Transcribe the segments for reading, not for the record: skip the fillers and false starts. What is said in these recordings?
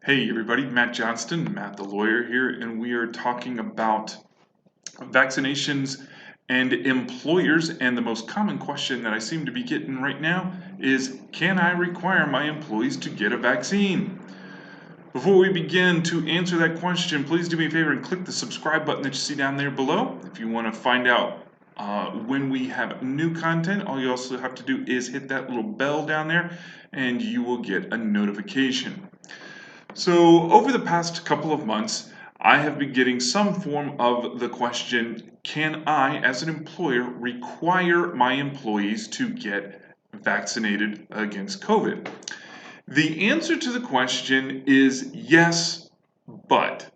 Hey everybody, Matt Johnston, Matt the lawyer here, and we are talking about vaccinations and employers. And the most common question that I seem to be getting right now is, can I require my employees to get a vaccine? Before we begin to answer that question, please do me a favor and click the subscribe button that you see down there below. If you want to find out when we have new content, all you also have to do is hit that little bell down there and you will get a notification. So over the past couple of months, I have been getting some form of the question, can I, as an employer, require my employees to get vaccinated against COVID? The answer to the question is yes, but.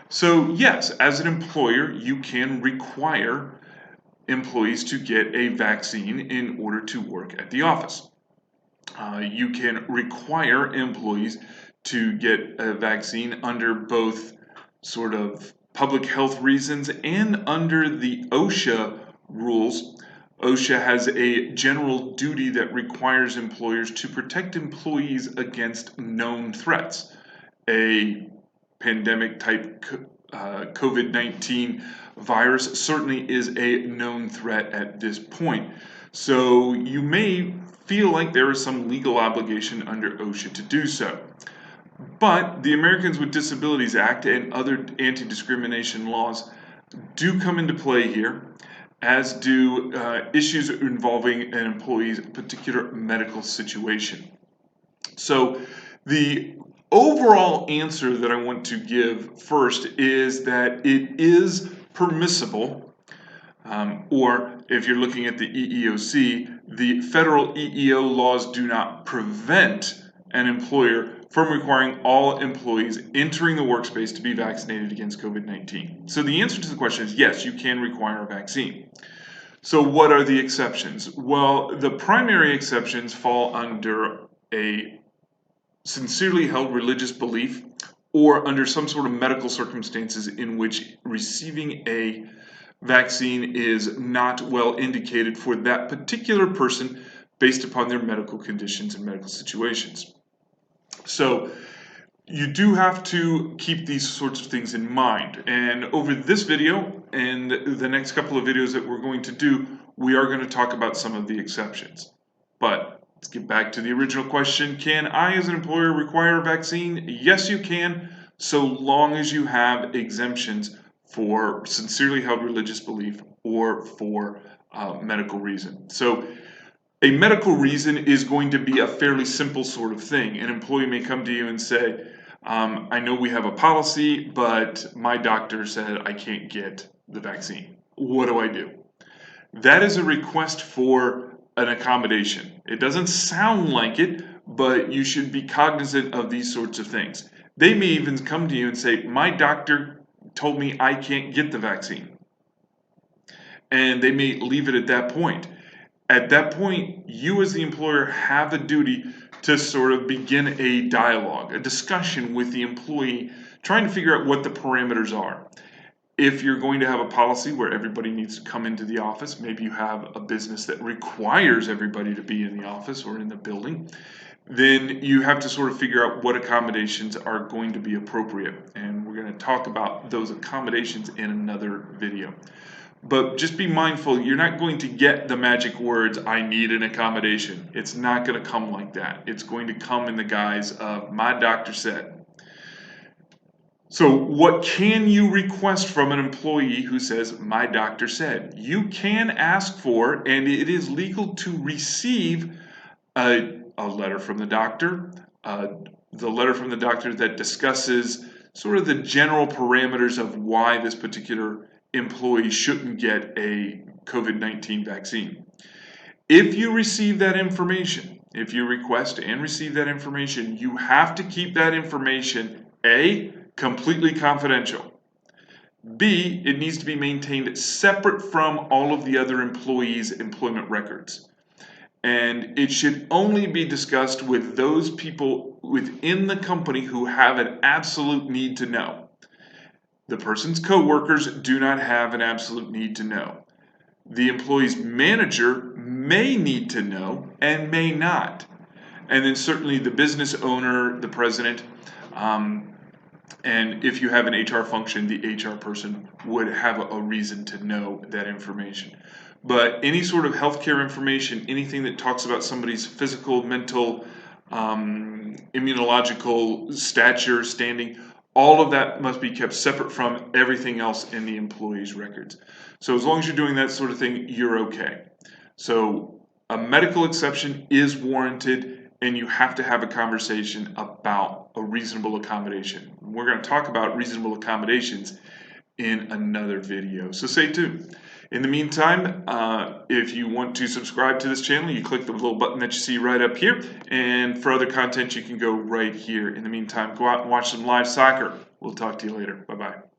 So yes, as an employer, you can require employees to get a vaccine in order to work at the office. You can require employees to get a vaccine under both sort of public health reasons and under the OSHA rules. OSHA has a general duty that requires employers to protect employees against known threats. A pandemic type COVID-19 virus certainly is a known threat at this point. So you may feel like there is some legal obligation under OSHA to do so. But the Americans with Disabilities Act and other anti-discrimination laws do come into play here, as do issues involving an employee's particular medical situation. So the overall answer that I want to give first is that it is permissible, or if you're looking at the EEOC, the federal EEO laws do not prevent an employer from requiring all employees entering the workspace to be vaccinated against COVID-19. So the answer to the question is yes, you can require a vaccine. So what are the exceptions? Well, the primary exceptions fall under a sincerely held religious belief or under some sort of medical circumstances in which receiving a vaccine is not well indicated for that particular person based upon their medical conditions and medical situations. So you do have to keep these sorts of things in mind. And over this video and the next couple of videos that we're going to do, we are going to talk about some of the exceptions. But let's get back to the original question. Can I, as an employer, require a vaccine? Yes, you can, so long as you have exemptions for sincerely held religious belief or for medical reason. So a medical reason is going to be a fairly simple sort of thing. An employee may come to you and say, I know we have a policy, but my doctor said I can't get the vaccine. What do I do? That is a request for an accommodation. It doesn't sound like it, but you should be cognizant of these sorts of things. They may even come to you and say, my doctor told me I can't get the vaccine. And they may leave it at that point. At that point, you as the employer have a duty to sort of begin a dialogue, a discussion with the employee, trying to figure out what the parameters are. If you're going to have a policy where everybody needs to come into the office, maybe you have a business that requires everybody to be in the office or in the building, then you have to sort of figure out what accommodations are going to be appropriate. And we're going to talk about those accommodations in another video. But just be mindful, you're not going to get the magic words, I need an accommodation. It's not going to come like that. It's going to come in the guise of, my doctor said. So what can you request from an employee who says, my doctor said? You can ask for, and it is legal to receive, a letter from the doctor, the letter from the doctor that discusses sort of the general parameters of why this particular employee shouldn't get a COVID-19 vaccine. If you receive that information, if you request and receive that information, you have to keep that information, A, completely confidential. B, it needs to be maintained separate from all of the other employees' employment records. And it should only be discussed with those people within the company who have an absolute need to know. The person's coworkers do not have an absolute need to know. The employee's manager may need to know and may not. And then certainly the business owner, the president, And if you have an HR function, the HR person would have a reason to know that information. But any sort of healthcare information, anything that talks about somebody's physical, mental, immunological stature, standing, all of that must be kept separate from everything else in the employee's records. So as long as you're doing that sort of thing, you're okay. So a medical exception is warranted, and you have to have a conversation about a reasonable accommodation. We're going to talk about reasonable accommodations in another video, so stay tuned. In the meantime, if you want to subscribe to this channel, you click the little button that you see right up here, and for other content you can go right here. In the meantime, go out and watch some live soccer. We'll talk to you later. Bye-bye.